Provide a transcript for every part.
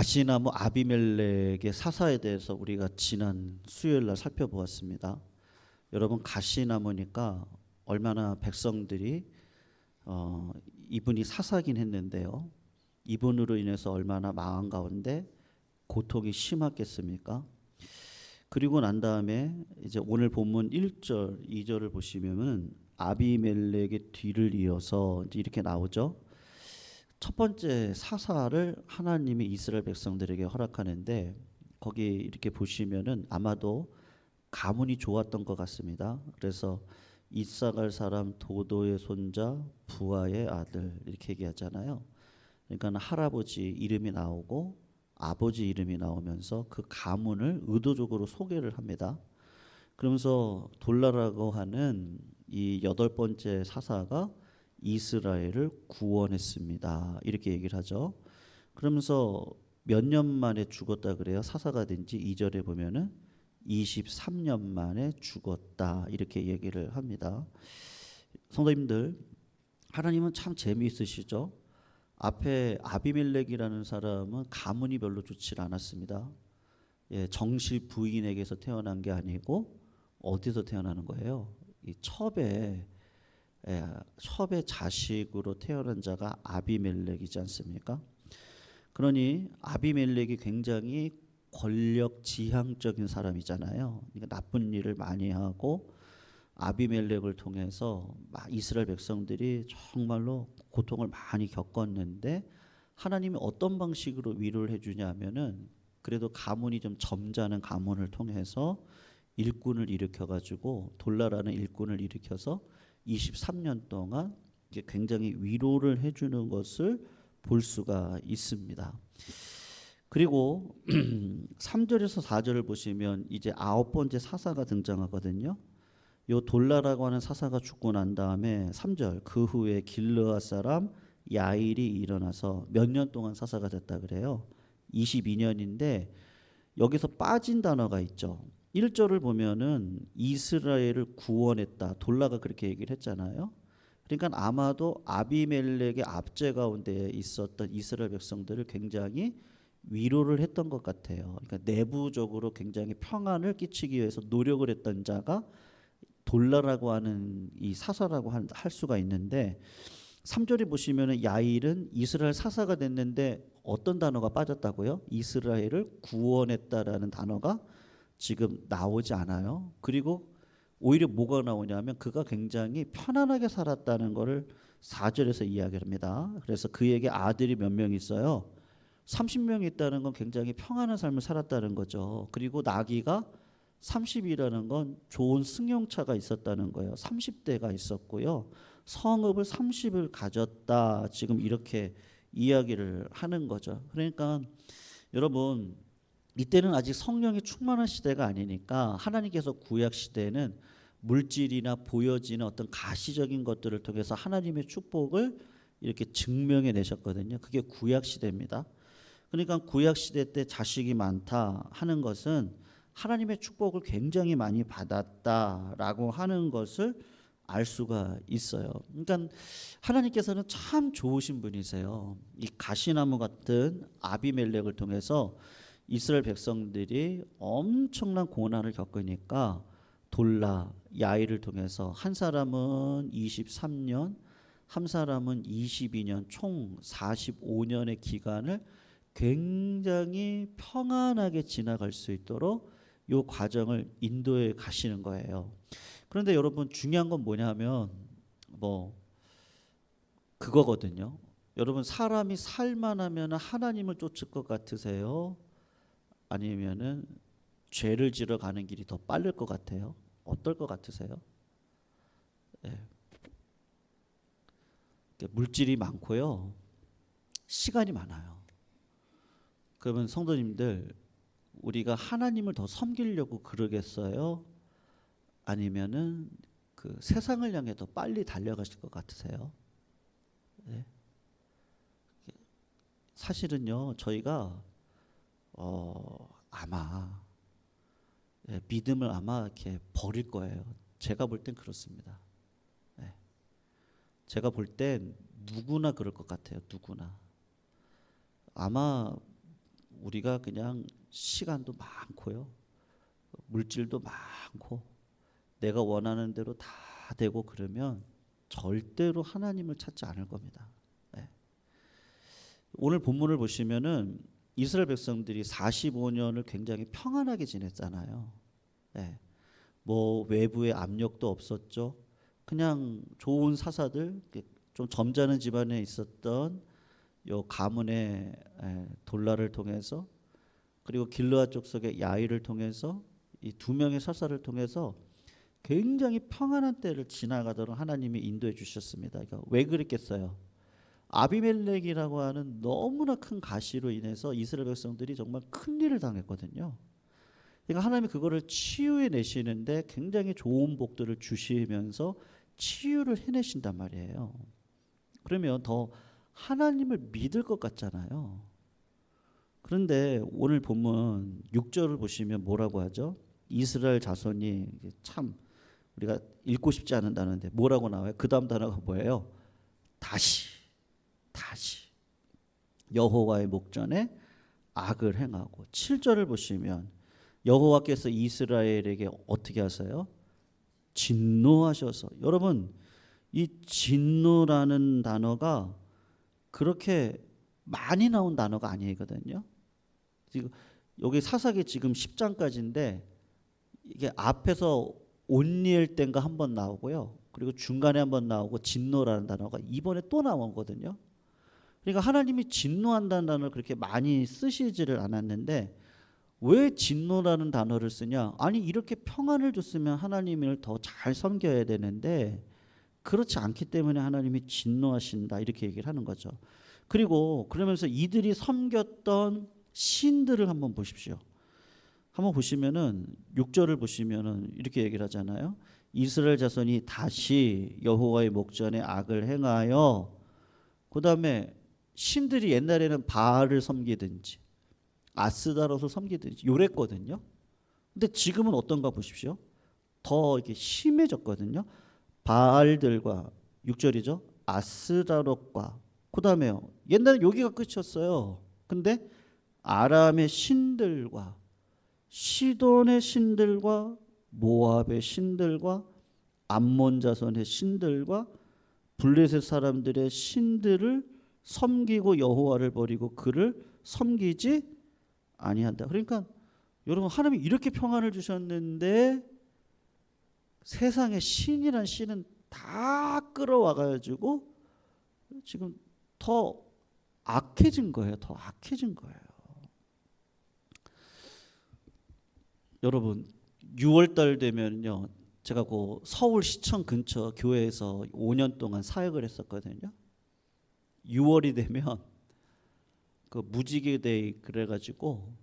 가시나무 아비멜렉의 사사에 대해서 우리가 지난 수요일 날 살펴보았습니다. 여러분, 가시나무니까 얼마나 백성들이 이분이 사사긴 했는데요. 이분으로 인해서 얼마나 마음 가운데 고통이 심했겠습니까? 그리고 난 다음에 이제 오늘 본문 1절, 2절을 보시면은 아비멜렉의 뒤를 이어서 이제 이렇게 나오죠. 첫 번째 사사를 하나님이 이스라엘 백성들에게 허락하는데 거기 이렇게 보시면은 아마도 가문이 좋았던 것 같습니다. 그래서 이사갈 사람 도도의 손자 부하의 아들 이렇게 얘기하잖아요. 그러니까 할아버지 이름이 나오고 아버지 이름이 나오면서 그 가문을 의도적으로 소개를 합니다. 그러면서 돌라라고 하는 이 여덟 번째 사사가 이스라엘을 구원했습니다. 이렇게 얘기를 하죠. 그러면서 몇 년 만에 죽었다 그래요? 사사가 된 지 2절에 보면은 23년 만에 죽었다. 이렇게 얘기를 합니다. 성도님들, 하나님은 참 재미있으시죠? 앞에 아비멜렉이라는 사람은 가문이 별로 좋지 않았습니다. 정실 부인에게서 태어난 게 아니고 어디서 태어나는 거예요? 이 첩의 자식으로 태어난 자가 아비멜렉이지 않습니까? 그러니 아비멜렉이 굉장히 권력 지향적인 사람이잖아요. 그러니까 나쁜 일을 많이 하고 아비멜렉을 통해서 이스라엘 백성들이 정말로 고통을 많이 겪었는데 하나님이 어떤 방식으로 위로를 해주냐면은 그래도 가문이 좀 점잖은 가문을 통해서 일꾼을 일으켜가지고 돌라라는 일꾼을 일으켜서 23년 동안 굉장히 위로를 해주는 것을 볼 수가 있습니다. 그리고 3절에서 4절을 보시면 이제 아홉 번째 사사가 등장하거든요. 요 돌라라고 하는 사사가 죽고 난 다음에 3절 그 후에 길르앗 사람 야일이 일어나서 몇 년 동안 사사가 됐다 그래요. 22년인데 여기서 빠진 단어가 있죠. 1절을 보면은 이스라엘을 구원했다. 돌라가 그렇게 얘기를 했잖아요. 그러니까 아마도 아비멜렉의 압제 가운데 있었던 이스라엘 백성들을 굉장히 위로를 했던 것 같아요. 그러니까 내부적으로 굉장히 평안을 끼치기 위해서 노력을 했던 자가 돌라라고 하는 이 사사라고 할 수가 있는데 3절에 보시면은 야일은 이스라엘 사사가 됐는데 어떤 단어가 빠졌다고요? 이스라엘을 구원했다라는 단어가 지금 나오지 않아요. 그리고 오히려 뭐가 나오냐면 그가 굉장히 편안하게 살았다는 것을 4절에서 이야기를 합니다. 그래서 그에게 아들이 몇 명 있어요? 30명 있다는 건 굉장히 평안한 삶을 살았다는 거죠. 그리고 나귀가 30이라는 건 좋은 승용차가 있었다는 거예요. 30대가 있었고요. 성읍을 30을 가졌다. 지금 이렇게 이야기를 하는 거죠. 그러니까 여러분, 이때는 아직 성령이 충만한 시대가 아니니까 하나님께서 구약 시대에는 물질이나 보여지는 어떤 가시적인 것들을 통해서 하나님의 축복을 이렇게 증명해 내셨거든요. 그게 구약 시대입니다. 그러니까 구약 시대 때 자식이 많다 하는 것은 하나님의 축복을 굉장히 많이 받았다라고 하는 것을 알 수가 있어요. 그러니까 하나님께서는 참 좋으신 분이세요. 이 가시나무 같은 아비멜렉을 통해서 이스라엘 백성들이 엄청난 고난을 겪으니까 돌라 야일을 통해서 한 사람은 23년, 한 사람은 22년, 총 45년의 기간을 굉장히 평안하게 지나갈 수 있도록 이 과정을 인도해 가시는 거예요. 그런데 여러분, 중요한 건 뭐냐면 그거거든요. 여러분, 사람이 살만하면 하나님을 쫓을 것 같으세요? 아니면은 죄를 지러 가는 길이 더 빠를 것 같아요? 어떨 것 같으세요? 예. 물질이 많고요, 시간이 많아요. 그러면 성도님들, 우리가 하나님을 더 섬기려고 그러겠어요? 아니면은 그 세상을 향해 더 빨리 달려가실 것 같으세요? 네. 사실은요, 저희가 아마 믿음을 아마 이렇게 버릴 거예요. 제가 볼 땐 그렇습니다. 네. 제가 볼 땐 누구나 그럴 것 같아요. 누구나. 아마 우리가 그냥 시간도 많고요, 물질도 많고 내가 원하는 대로 다 되고 그러면 절대로 하나님을 찾지 않을 겁니다. 네. 오늘 본문을 보시면은 이스라엘 백성들이 45년을 굉장히 평안하게 지냈잖아요. 네. 뭐 외부의 압력도 없었죠. 그냥 좋은 사사들, 좀 점잖은 집안에 있었던 요 가문의 돌라를 통해서, 그리고 길르앗 족속의 야일을 통해서, 이 두 명의 사사를 통해서 굉장히 평안한 때를 지나가도록 하나님이 인도해 주셨습니다. 그러니까 왜 그랬겠어요? 아비멜렉이라고 하는 너무나 큰 가시로 인해서 이스라엘 백성들이 정말 큰 일을 당했거든요. 그러니까 하나님이 그거를 치유해 내시는데 굉장히 좋은 복들을 주시면서 치유를 해내신단 말이에요. 그러면 더 하나님을 믿을 것 같잖아요. 그런데 오늘 본문 6절을 보시면 뭐라고 하죠? 이스라엘 자손이 참 우리가 읽고 싶지 않은 단어인데 뭐라고 나와요? 그 다음 단어가 뭐예요? 다시 여호와의 목전에 악을 행하고. 7절을 보시면 여호와께서 이스라엘에게 어떻게 하세요? 진노하셔서. 여러분, 이 진노라는 단어가 그렇게 많이 나온 단어가 아니거든요. 지금 여기 사사기 지금 10장까지인데 이게 앞에서 온니엘 땐가 한 번 나오고요, 그리고 중간에 한 번 나오고 진노라는 단어가 이번에 또 나오거든요. 그러니까 하나님이 진노한다는 단어를 그렇게 많이 쓰시지를 않았는데 왜 진노라는 단어를 쓰냐? 아니, 이렇게 평안을 줬으면 하나님을 더 잘 섬겨야 되는데 그렇지 않기 때문에 하나님이 진노하신다, 이렇게 얘기를 하는 거죠. 그리고 그러면서 이들이 섬겼던 신들을 한번 보십시오. 한번 보시면은 6절을 보시면은 이렇게 얘기를 하잖아요. 이스라엘 자손이 다시 여호와의 목전에 악을 행하여. 그다음에 신들이 옛날에는 바알을 섬기든지 아스다롯을 섬기든지 요랬거든요. 근데 지금은 어떤가 보십시오. 더 이렇게 심해졌거든요. 바알들과 6절이죠. 아스다롯과, 그다음에요, 옛날에 여기가 끝이었어요. 근데 아람의 신들과 시돈의 신들과 모압의 신들과 암몬 자손의 신들과 블레셋 사람들의 신들을 섬기고 여호와를 버리고 그를 섬기지 아니한다. 그러니까 여러분, 하나님이 이렇게 평안을 주셨는데 세상의 신이란 신은 다 끌어와 가지고 지금 더 악해진 거예요. 더 악해진 거예요. 여러분, 6월달 되면요, 제가 그 서울시청 근처 교회에서 5년 동안 사역을 했었거든요. 6월이 되면 그 무지개데이 그래가지고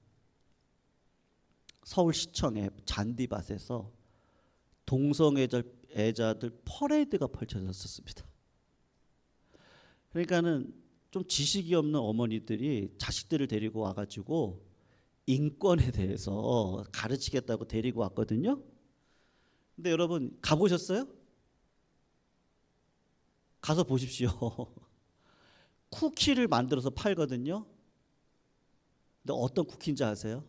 서울시청의 잔디밭에서 동성애자들 퍼레이드가 펼쳐졌었습니다. 그러니까는 좀 지식이 없는 어머니들이 자식들을 데리고 와가지고 인권에 대해서 가르치겠다고 데리고 왔거든요. 근데 여러분, 가보셨어요? 가서 보십시오. 쿠키를 만들어서 팔거든요. 근데 어떤 쿠키인지 아세요?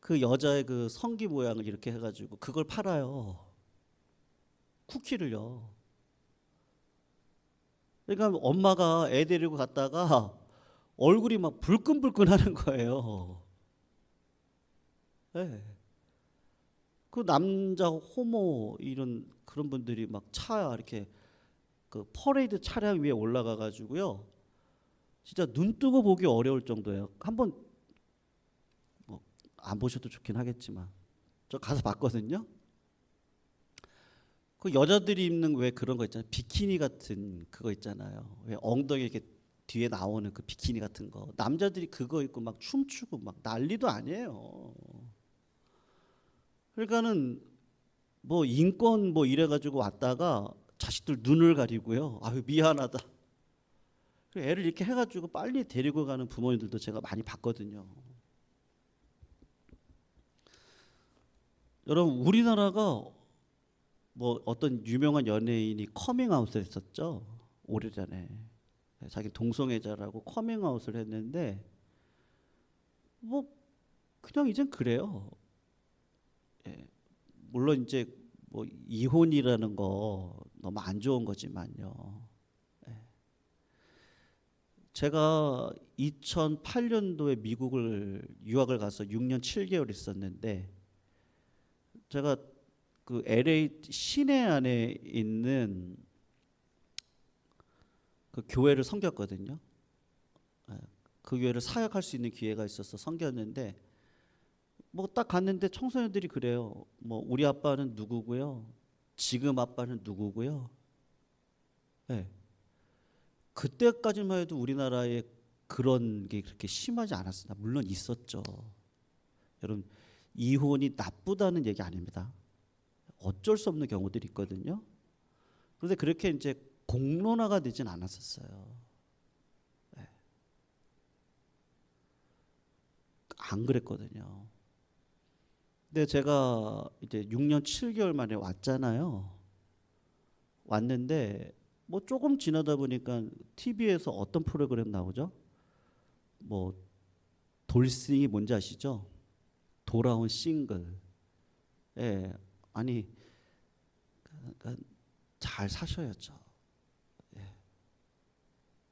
그 여자의 그 성기 모양을 이렇게 해가지고 그걸 팔아요. 쿠키를요. 그러니까 엄마가 애 데리고 갔다가 얼굴이 막 불끈불끈하는 거예요. 네. 그 남자 호모 이런 그런 분들이 막 차 이렇게 그 퍼레이드 차량 위에 올라가 가지고요, 진짜 눈 뜨고 보기 어려울 정도예요. 한번 뭐 안 보셔도 좋긴 하겠지만 저 가서 봤거든요. 그 여자들이 입는 왜 그런 거 있잖아요. 비키니 같은 그거 있잖아요. 왜 엉덩이 이렇게 뒤에 나오는 그 비키니 같은 거. 남자들이 그거 입고 막 춤추고 막 난리도 아니에요. 그러니까는 뭐 인권 뭐 이래가지고 왔다가 자식들 눈을 가리고요. 아유, 미안하다. 애를 이렇게 해가지고 빨리 데리고 가는 부모님들도 제가 많이 봤거든요. 여러분, 우리나라가 뭐 어떤 유명한 연예인이 커밍아웃을 했었죠. 오래전에 자기 동성애자라고 커밍아웃을 했는데 뭐 그냥 이젠 그래요. 예. 물론 이제 뭐 이혼이라는 거 너무 안 좋은 거지만요. 예. 제가 2008년도에 미국을 유학을 가서 6년 7개월 있었는데 제가 그 LA 시내 안에 있는 그 교회를 섬겼거든요. 예. 그 교회를 사역할 수 있는 기회가 있어서 섬겼는데 뭐 딱 갔는데 청소년들이 그래요. 뭐 우리 아빠는 누구고요. 지금 아빠는 누구고요. 예. 그때까지만 해도 우리나라에 그런 게 그렇게 심하지 않았습니다. 물론 있었죠. 여러분 이혼이 나쁘다는 얘기 아닙니다. 어쩔 수 없는 경우들이 있거든요. 그런데 그렇게 이제 공론화가 되진 않았었어요. 예. 안 그랬거든요. 근데 제가 이제 6년 7개월 만에 왔잖아요. 왔는데 뭐 조금 지나다 보니까 TV에서 어떤 프로그램 나오죠? 뭐 돌싱이 뭔지 아시죠? 돌아온 싱글. 예, 아니 그러니까 잘 사셔야죠. 예.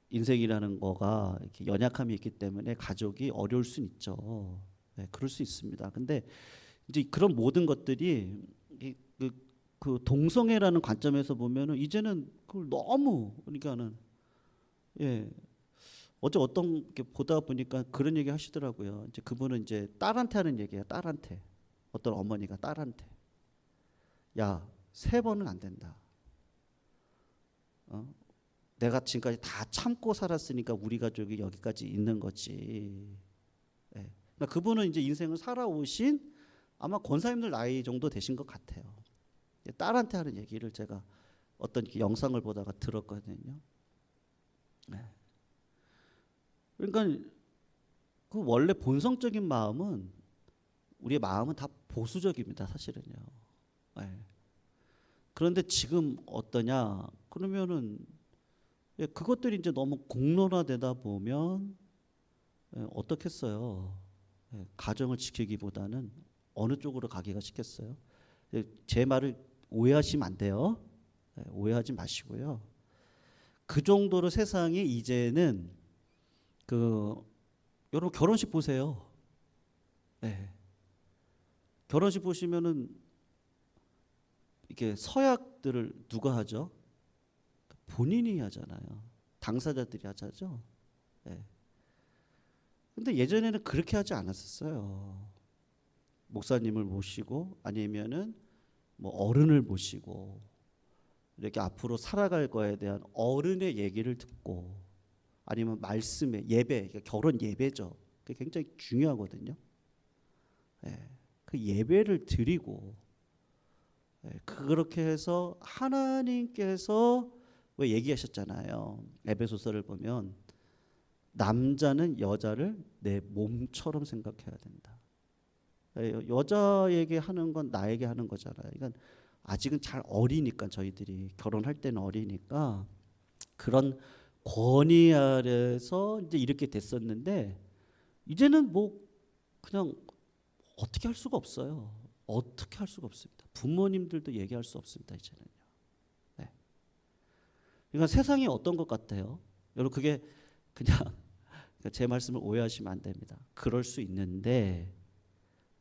인생이라는 거가 이렇게 연약함이 있기 때문에 가족이 어려울 수 있죠. 예, 그럴 수 있습니다. 근데 이제 그런 모든 것들이 그 동성애라는 관점에서 보면은 이제는 그걸 너무 그러니까는 예 어떤 게 보다 보니까 그런 얘기 하시더라고요. 이제 그분은 이제 딸한테 하는 얘기예요. 딸한테 어떤 어머니가 딸한테 야 3번은 안 된다. 어? 내가 지금까지 다 참고 살았으니까 우리 가족이 여기까지 있는 거지. 예. 그러니까 그분은 이제 인생을 살아오신 아마 권사님들 나이 정도 되신 것 같아요. 딸한테 하는 얘기를 제가 어떤 영상을 보다가 들었거든요. 네. 그러니까 그 원래 본성적인 마음은 우리의 마음은 다 보수적입니다, 사실은요. 네. 그런데 지금 어떠냐? 그러면은 예, 그것들이 이제 너무 공론화되다 보면 예, 어떻겠어요? 예, 가정을 지키기보다는 어느 쪽으로 가기가 쉽겠어요? 예, 제 말을 오해하시면 안 돼요. 예, 오해하지 마시고요. 그 정도로 세상이 이제는 그 여러분 결혼식 보세요. 예, 결혼식 보시면은 이게 서약들을 누가 하죠? 본인이 하잖아요. 당사자들이 하죠. 예. 근데 예전에는 그렇게 하지 않았었어요. 목사님을 모시고 아니면은 뭐 어른을 모시고 이렇게 앞으로 살아갈 거에 대한 어른의 얘기를 듣고 아니면 말씀의 예배, 그러니까 결혼 예배죠. 그게 굉장히 중요하거든요. 예, 그 예배를 드리고 예, 그렇게 해서 하나님께서 왜 얘기하셨잖아요. 에베소서를 보면 남자는 여자를 내 몸처럼 생각해야 된다. 여자에게 하는 건 나에게 하는 거잖아요. 그러니까 아직은 잘 어리니까 저희들이 결혼할 때는 어리니까 그런 권위 아래서 이제 이렇게 됐었는데 이제는 뭐 그냥 어떻게 할 수가 없어요. 어떻게 할 수가 없습니다. 부모님들도 얘기할 수 없습니다. 이제는요. 네. 그러니까 세상이 어떤 것 같아요? 여러분 그게 그냥 제 말씀을 오해하시면 안 됩니다. 그럴 수 있는데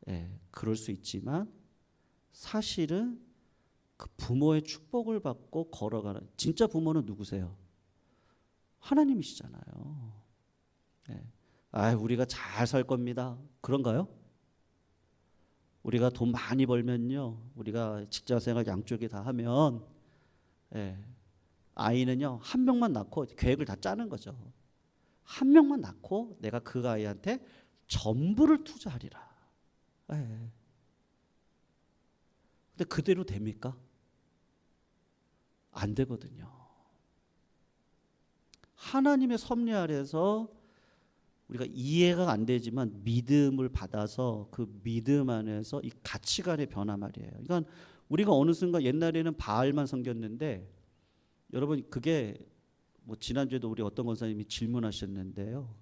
예, 그럴 수 있지만 사실은 그 부모의 축복을 받고 걸어가는 진짜 부모는 누구세요? 하나님이시잖아요. 예. 아, 우리가 잘 살 겁니다. 그런가요? 우리가 돈 많이 벌면요, 우리가 직장생활 양쪽에 다 하면 예, 아이는요 1명만 낳고 계획을 다 짜는 거죠. 1명만 낳고 내가 그 아이한테 전부를 투자하리라. 예. 근데 그대로 됩니까? 안 되거든요. 하나님의 섭리 아래서 우리가 이해가 안 되지만 믿음을 받아서 그 믿음 안에서 이 가치관의 변화 말이에요. 그러니까 우리가 어느 순간 옛날에는 바알만 섬겼는데 여러분 그게 뭐 지난주에도 우리 어떤 권사님이 질문하셨는데요.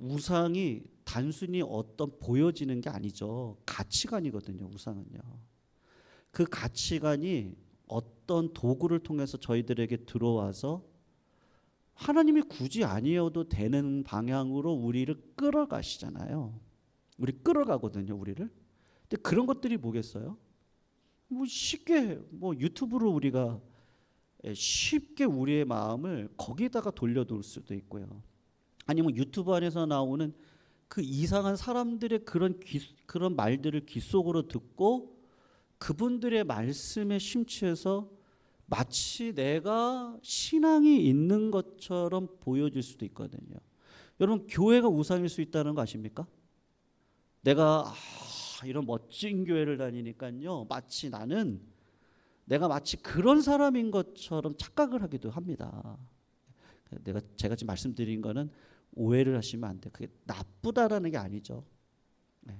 우상이 단순히 어떤 보여지는 게 아니죠. 가치관이거든요. 우상은요. 그 가치관이 어떤 도구를 통해서 저희들에게 들어와서 하나님이 굳이 아니어도 되는 방향으로 우리를 끌어가시잖아요. 우리 끌어가거든요. 우리를. 근데 그런 것들이 뭐겠어요? 뭐 쉽게 뭐 유튜브로 우리가 쉽게 우리의 마음을 거기다가 돌려놓을 수도 있고요. 아니면 유튜브 안에서 나오는 그 이상한 사람들의 그런 말들을 귀 속으로 듣고 그분들의 말씀에 심취해서 마치 내가 신앙이 있는 것처럼 보여질 수도 있거든요. 여러분, 교회가 우상일 수 있다는 거 아십니까? 내가 이런 멋진 교회를 다니니까요, 내가 마치 그런 사람인 것처럼 착각을 하기도 합니다. 제가 지금 말씀드린 거는 오해를 하시면 안 돼요. 그게 나쁘다라는 게 아니죠. 네.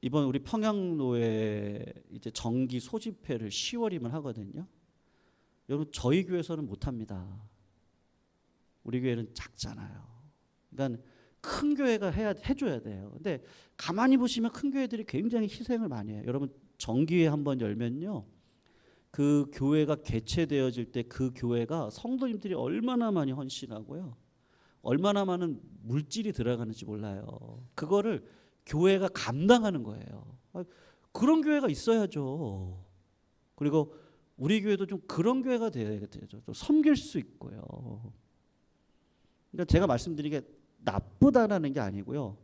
이번 우리 평양노회 이제 정기 소집회를 10월이면 하거든요. 여러분, 저희 교회에서는 못 합니다. 우리 교회는 작잖아요. 그러니까 큰 교회가 해줘야 돼요. 근데 가만히 보시면 큰 교회들이 굉장히 희생을 많이 해요. 여러분, 정기회 한번 열면요, 그 교회가 개최되어질 때 그 교회가 성도님들이 얼마나 많이 헌신하고요, 얼마나 많은 물질이 들어가는지 몰라요. 그거를 교회가 감당하는 거예요. 그런 교회가 있어야죠. 그리고 우리 교회도 좀 그런 교회가 돼야죠. 좀 섬길 수 있고요. 그러니까 제가 말씀드린 게 나쁘다라는 게 아니고요,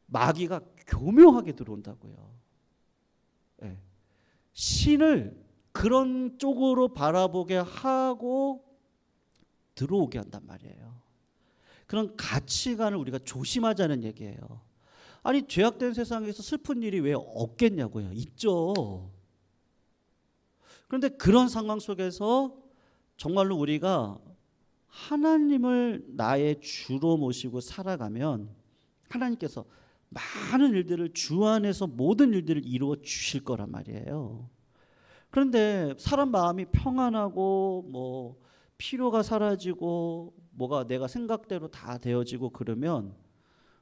마귀가 교묘하게 들어온다고요. 네. 신을 그런 쪽으로 바라보게 하고 들어오게 한단 말이에요. 그런 가치관을 우리가 조심하자는 얘기예요. 아니, 죄악된 세상에서 슬픈 일이 왜 없겠냐고요. 있죠. 그런데 그런 상황 속에서 정말로 우리가 하나님을 나의 주로 모시고 살아가면 하나님께서 많은 일들을 주 안에서 모든 일들을 이루어 주실 거란 말이에요. 그런데 사람 마음이 평안하고 뭐 피로가 사라지고 뭐가 내가 생각대로 다 되어지고 그러면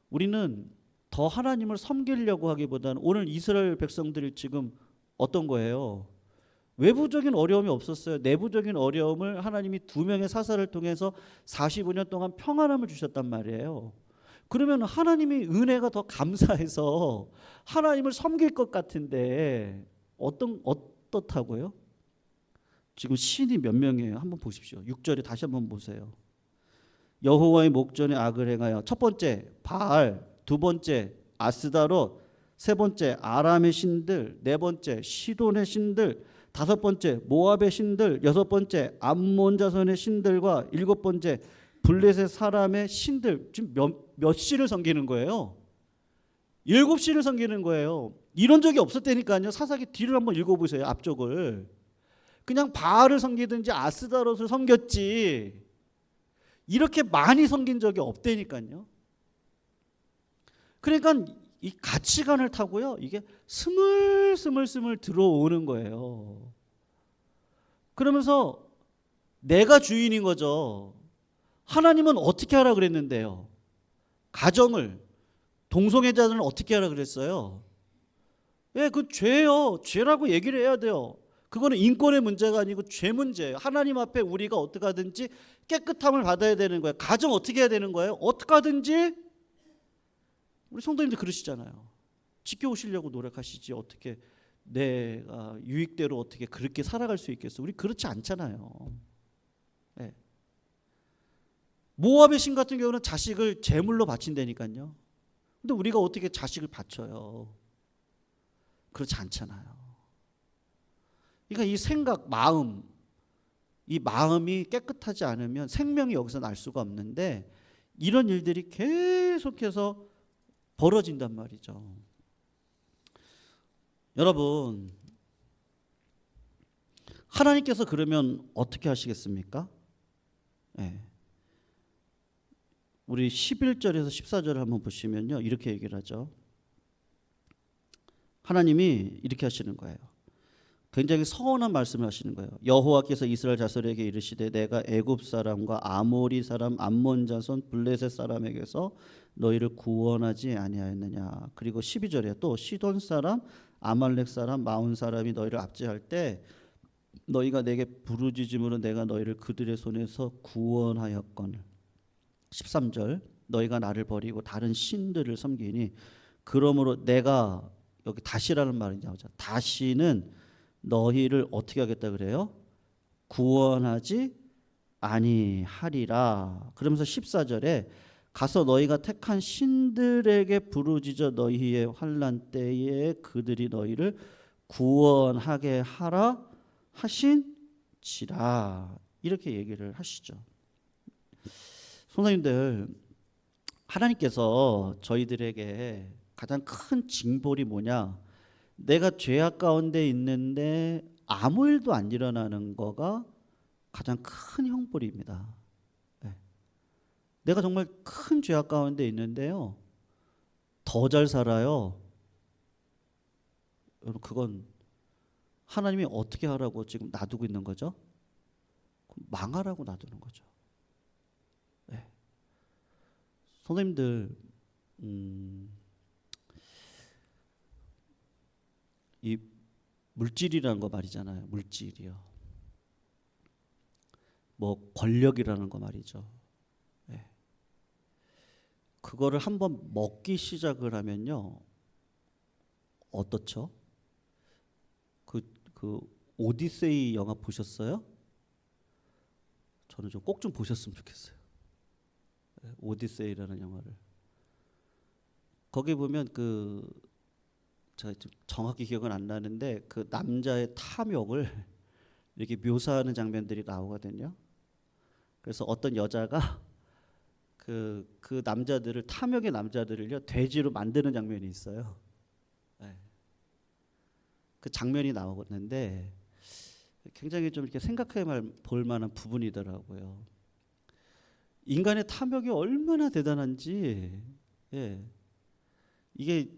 우리는 더 하나님을 섬기려고 하기보다는 오늘 이스라엘 백성들이 지금 어떤 거예요? 외부적인 어려움이 없었어요. 내부적인 어려움을 하나님이 2명의 사사를 통해서 45년 동안 평안함을 주셨단 말이에요. 그러면 하나님이 은혜가 더 감사해서 하나님을 섬길 것 같은데 어떻다고요? 지금 신이 몇 명이에요? 한번 보십시오. 6절에 다시 한번 보세요. 여호와의 목전에 악을 행하여, 첫 번째 바알, 두 번째 아스다롯, 세 번째 아람의 신들, 네 번째 시돈의 신들, 다섯 번째 모압의 신들, 여섯 번째 암몬 자손의 신들과 일곱 번째 블레셋 사람의 신들. 지금 몇 신을 섬기는 거예요? 7신을 섬기는 거예요. 이런 적이 없었다니까요. 사사기 뒤를 한번 읽어보세요. 앞쪽을. 그냥 바알을 섬기든지 아스다롯을 섬겼지 이렇게 많이 섬긴 적이 없다니까요. 그러니까 이 가치관을 타고요, 이게 스물스물 들어오는 거예요. 그러면서 내가 주인인 거죠. 하나님은 어떻게 하라 그랬는데요? 가정을, 동성애자들은 어떻게 하라 그랬어요? 예, 그 죄요. 죄라고 얘기를 해야 돼요. 그거는 인권의 문제가 아니고 죄 문제예요. 하나님 앞에 우리가 어떻게 하든지 깨끗함을 받아야 되는 거예요. 가정 어떻게 해야 되는 거예요? 어떻게 하든지. 우리 성도님들 그러시잖아요. 지켜오시려고 노력하시지 어떻게 내가 유익대로 어떻게 그렇게 살아갈 수 있겠어? 우리 그렇지 않잖아요. 네. 모압의 신 같은 경우는 자식을 제물로 바친다니까요. 근데 우리가 어떻게 자식을 바쳐요? 그렇지 않잖아요. 그러니까 이 생각, 이 마음이 깨끗하지 않으면 생명이 여기서 날 수가 없는데 이런 일들이 계속해서 벌어진단 말이죠. 여러분, 하나님께서 그러면 어떻게 하시겠습니까? 네. 우리 11절에서 14절을 한번 보시면요, 이렇게 얘기를 하죠. 하나님이 이렇게 하시는 거예요. 굉장히 서운한 말씀을 하시는 거예요. 여호와께서 이스라엘 자손에게 이르시되 내가 애굽 사람과 아모리 사람 암몬 자손 블레셋 사람에게서 너희를 구원하지 아니하였느냐. 그리고 12절에 또 시돈 사람 아말렉 사람 마온 사람이 너희를 압제할 때 너희가 내게 부르짖음으로 내가 너희를 그들의 손에서 구원하였거늘. 13절 너희가 나를 버리고 다른 신들을 섬기니 그러므로 내가, 여기 다시라는 말이 나오죠. 다시는 너희를 어떻게 하겠다 그래요? 구원하지 아니하리라. 그러면서 14절에 가서 너희가 택한 신들에게 부르짖어 너희의 환난 때에 그들이 너희를 구원하게 하라 하신지라. 이렇게 얘기를 하시죠. 선생님들, 하나님께서 저희들에게 가장 큰 징벌이 뭐냐? 내가 죄악 가운데 있는데 아무 일도 안 일어나는 거가 가장 큰 형벌입니다. 네. 내가 정말 큰 죄악 가운데 있는데요, 더 잘 살아요. 여러분, 그건 하나님이 어떻게 하라고 지금 놔두고 있는 거죠? 망하라고 놔두는 거죠. 네. 선생님들, 이 물질이라는 거 말이잖아요. 물질이요. 뭐 권력이라는 거 말이죠. 네. 그거를 한번 먹기 시작을 하면요, 어떻죠? 그 오디세이 영화 보셨어요? 저는 좀 꼭 좀 보셨으면 좋겠어요. 네, 오디세이라는 영화를. 거기 보면 제가 좀 정확히 기억은 안 나는데 그 남자의 탐욕을 이렇게 묘사하는 장면들이 나오거든요. 그래서 어떤 여자가 그 남자들을, 탐욕의 남자들을요, 돼지로 만드는 장면이 있어요. 네. 그 장면이 나오는데 굉장히 좀 이렇게 생각해 볼 만한 부분이더라고요. 인간의 탐욕이 얼마나 대단한지, 예. 이게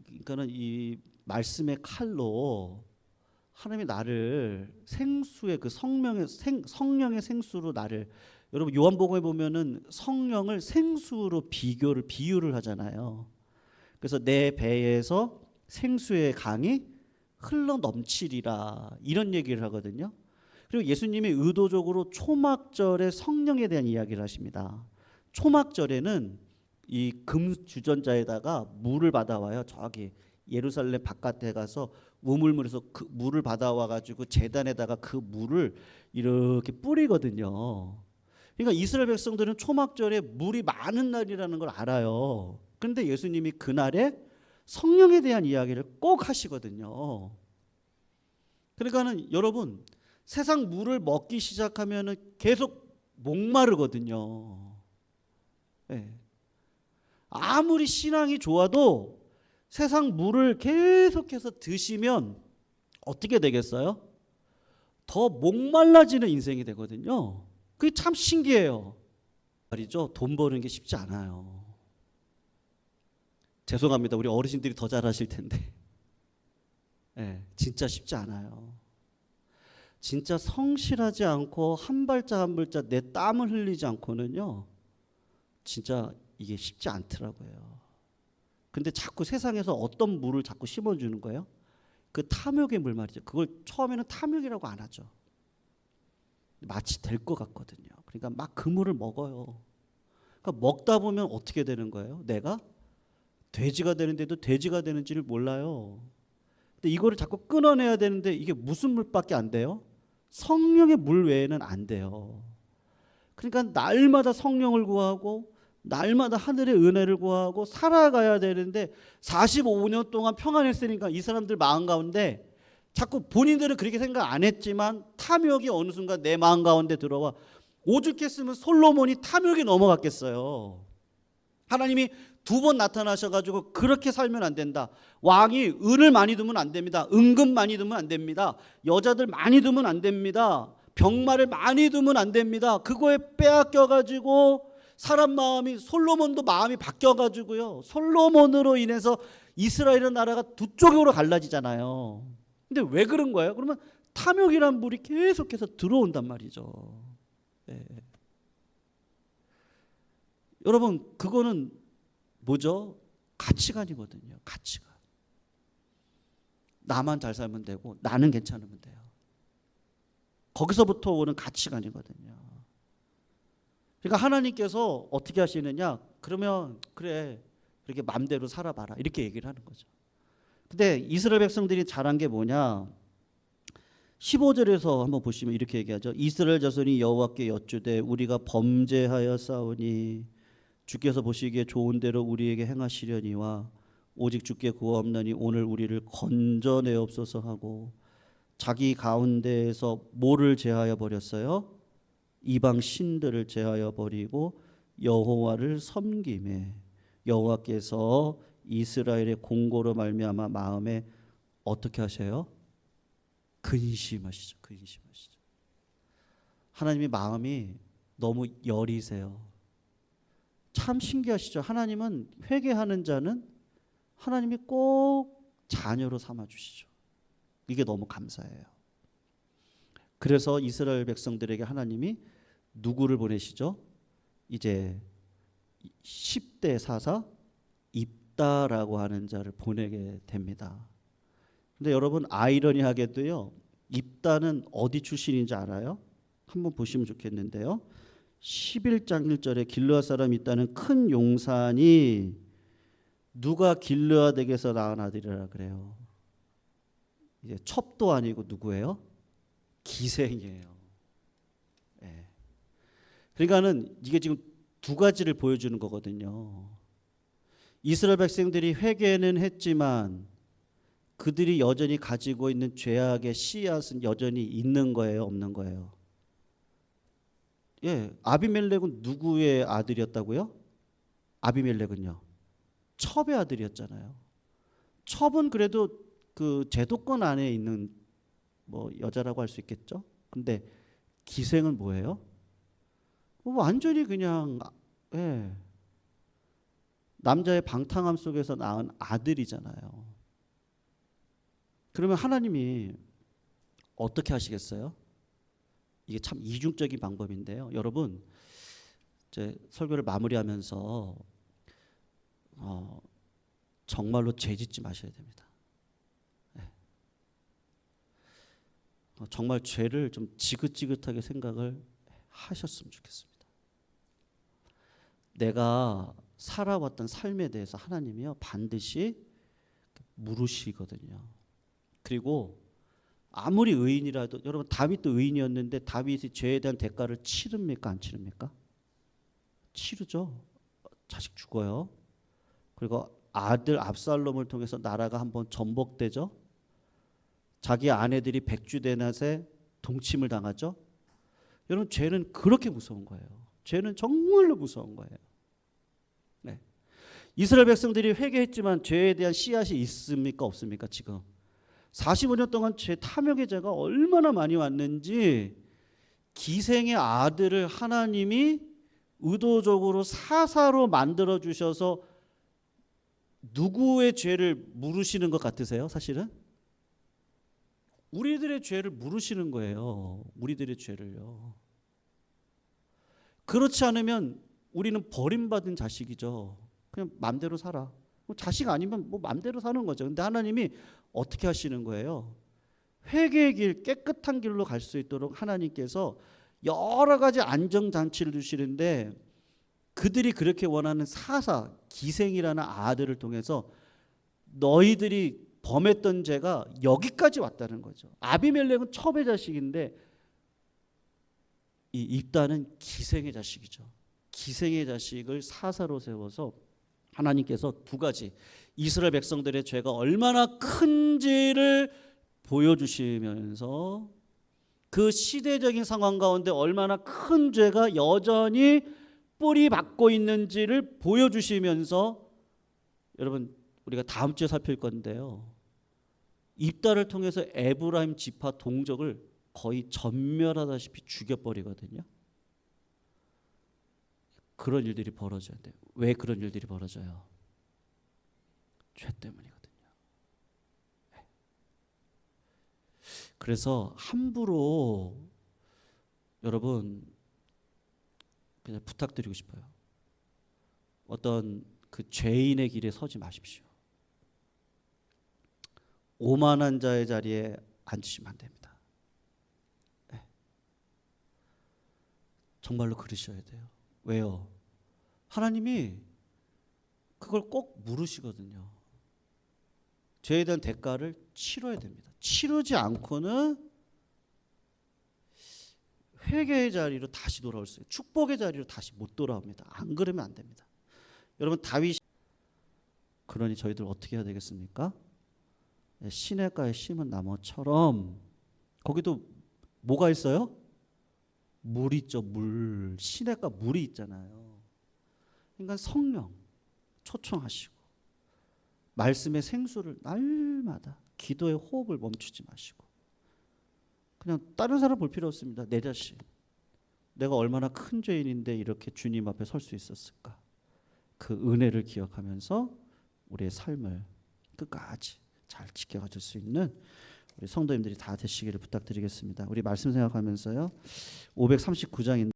그러니까는 이 말씀의 칼로 하나님이 나를 생수의 그 성령의 생수로 나를, 여러분 요한복음에 보면은 성령을 생수로 비유를 하잖아요. 그래서 내 배에서 생수의 강이 흘러 넘치리라, 이런 얘기를 하거든요. 그리고 예수님이 의도적으로 초막절에 성령에 대한 이야기를 하십니다. 초막절에는 이 금주전자에다가 물을 받아와요. 저기 예루살렘 바깥에 가서 우물물에서 그 물을 받아와 가지고 제단에다가 그 물을 이렇게 뿌리거든요. 그러니까 이스라엘 백성들은 초막절에 물이 많은 날이라는 걸 알아요. 그런데 예수님이 그날에 성령에 대한 이야기를 꼭 하시거든요. 그러니까는 여러분, 세상 물을 먹기 시작하면은 계속 목마르거든요. 네. 아무리 신앙이 좋아도 세상 물을 계속해서 드시면 어떻게 되겠어요? 더 목말라지는 인생이 되거든요. 그게 참 신기해요. 말이죠. 돈 버는 게 쉽지 않아요. 죄송합니다. 우리 어르신들이 더 잘하실 텐데. 네, 진짜 쉽지 않아요. 진짜 성실하지 않고 한 발짝 한 발짝 내 땀을 흘리지 않고는요, 진짜 이게 쉽지 않더라고요. 근데 자꾸 세상에서 어떤 물을 자꾸 심어주는 거예요? 그 탐욕의 물 말이죠. 그걸 처음에는 탐욕이라고 안 하죠. 마치 될 것 같거든요. 그러니까 막 그 물을 먹어요. 그러니까 먹다 보면 어떻게 되는 거예요? 내가 돼지가 되는데도 돼지가 되는지를 몰라요. 근데 이거를 자꾸 끊어내야 되는데 이게 무슨 물밖에 안 돼요? 성령의 물 외에는 안 돼요. 그러니까 날마다 성령을 구하고 날마다 하늘의 은혜를 구하고 살아가야 되는데 45년 동안 평안했으니까 이 사람들 마음 가운데 자꾸 본인들은 그렇게 생각 안 했지만 탐욕이 어느 순간 내 마음 가운데 들어와. 오죽했으면 솔로몬이 탐욕에 넘어갔겠어요. 하나님이 2번 나타나셔가지고 그렇게 살면 안 된다. 왕이 은을 많이 두면 안 됩니다. 은금 많이 두면 안 됩니다. 여자들 많이 두면 안 됩니다. 병마를 많이 두면 안 됩니다. 그거에 빼앗겨가지고 사람 마음이, 솔로몬도 마음이 바뀌어가지고요, 솔로몬으로 인해서 이스라엘의 나라가 두 쪽으로 갈라지잖아요. 근데 왜 그런 거예요? 그러면 탐욕이란 물이 계속해서 들어온단 말이죠. 예. 여러분 그거는 뭐죠? 가치관이거든요. 가치관. 나만 잘 살면 되고 나는 괜찮으면 돼요. 거기서부터 오는 가치관이거든요. 그러니까 하나님께서 어떻게 하시느냐? 그러면 그래 그렇게 마음대로 살아봐라 이렇게 얘기를 하는 거죠. 근데 이스라엘 백성들이 잘한 게 뭐냐? 15절에서 한번 보시면 이렇게 얘기하죠. 이스라엘 자손이 여호와께 여쭈되 우리가 범죄하여 싸우니 주께서 보시기에 좋은 대로 우리에게 행하시려니와 오직 주께 구원 없나니 오늘 우리를 건져내옵소서 하고 자기 가운데에서 뭐를 제하여 버렸어요? 이방 신들을 제하여 버리고 여호와를 섬기매 여호와께서 이스라엘의 공고로 말미암아 마음에 어떻게 하셔요? 근심하시죠. 근심하시죠. 하나님의 마음이 너무 여리세요. 참 신기하시죠. 하나님은 회개하는 자는 하나님이 꼭 자녀로 삼아주시죠. 이게 너무 감사해요. 그래서 이스라엘 백성들에게 하나님이 누구를 보내시죠? 이제 10대 사사 입다라고 하는 자를 보내게 됩니다. 근데 여러분 아이러니하게도요. 입다는 어디 출신인지 알아요? 한번 보시면 좋겠는데요. 11장 1절에 길르앗 사람 입다는 큰 용산이 누가 길르앗에게서 낳은 아들이라 그래요. 이제 첩도 아니고 누구예요? 기생이에요. 예. 그러니까는 이게 지금 두 가지를 보여주는 거거든요. 이스라엘 백성들이 회개는 했지만 그들이 여전히 가지고 있는 죄악의 씨앗은 여전히 있는 거예요, 없는 거예요? 예, 아비멜렉은 누구의 아들이었다고요? 아비멜렉은요, 첩의 아들이었잖아요. 첩은 그래도 그 제도권 안에 있는 뭐 여자라고 할 수 있겠죠. 근데 기생은 뭐예요? 완전히 그냥 예, 남자의 방탕함 속에서 낳은 아들이잖아요. 그러면 하나님이 어떻게 하시겠어요? 이게 참 이중적인 방법인데요. 여러분, 제 설교를 마무리하면서 정말로 죄짓지 마셔야 됩니다. 네. 정말 죄를 좀 지긋지긋하게 생각을 하셨으면 좋겠습니다. 내가 살아왔던 삶에 대해서 하나님이요 반드시 물으시거든요. 그리고 아무리 의인이라도 여러분 다윗도 의인이었는데 다윗이 죄에 대한 대가를 치릅니까 안 치릅니까? 치르죠. 자식 죽어요. 그리고 아들 압살롬을 통해서 나라가 한번 전복되죠. 자기 아내들이 백주대낮에 동침을 당하죠. 여러분 죄는 그렇게 무서운 거예요. 죄는 정말로 무서운 거예요. 네. 이스라엘 백성들이 회개했지만 죄에 대한 씨앗이 있습니까 없습니까 지금? 45년 동안 죄 탐욕의 죄가 얼마나 많이 왔는지 기생의 아들을 하나님이 의도적으로 사사로 만들어 주셔서 누구의 죄를 물으시는 것 같으세요? 사실은 우리들의 죄를 물으시는 거예요. 우리들의 죄를요. 그렇지 않으면 우리는 버림받은 자식이죠. 그냥 마음대로 살아. 자식 아니면 뭐 마음대로 사는 거죠. 근데 하나님이 어떻게 하시는 거예요? 회개의 길, 깨끗한 길로 갈 수 있도록 하나님께서 여러 가지 안정장치를 주시는데 그들이 그렇게 원하는 사사, 기생이라는 아들을 통해서 너희들이 범했던 죄가 여기까지 왔다는 거죠. 아비멜렉은 첩의 자식인데 이 입다는 기생의 자식이죠. 기생의 자식을 사사로 세워서 하나님께서 두 가지 이스라엘 백성들의 죄가 얼마나 큰지를 보여주시면서 그 시대적인 상황 가운데 얼마나 큰 죄가 여전히 뿌리 박고 있는지를 보여주시면서 여러분 우리가 다음 주에 살필 건데요. 입다를 통해서 에브라임 지파 동족을 거의 전멸하다시피 죽여버리거든요. 그런 일들이 벌어져야 돼요. 왜 그런 일들이 벌어져요? 죄 때문이거든요. 그래서 함부로 여러분 그냥 부탁드리고 싶어요. 어떤 그 죄인의 길에 서지 마십시오. 오만한 자의 자리에 앉으시면 안 됩니다. 네. 정말로 그러셔야 돼요. 왜요? 하나님이 그걸 꼭 물으시거든요. 죄에 대한 대가를 치러야 됩니다. 치르지 않고는 회개의 자리로 다시 돌아올 수 있어요. 축복의 자리로 다시 못 돌아옵니다. 안 그러면 안 됩니다. 여러분 다윗 그러니 저희들 어떻게 해야 되겠습니까? 시냇가에 심은 나무처럼 거기도 뭐가 있어요? 물 있죠. 물. 시냇가 물이 있잖아요. 그러니까 성령 초청하시고 말씀의 생수를 날마다 기도의 호흡을 멈추지 마시고 그냥 다른 사람 볼 필요 없습니다. 내 자신. 내가 얼마나 큰 죄인인데 이렇게 주님 앞에 설 수 있었을까? 그 은혜를 기억하면서 우리의 삶을 끝까지 잘 지켜가 줄 수 있는 우리 성도님들이 다 되시기를 부탁드리겠습니다. 우리 말씀 생각하면서요. 539장인데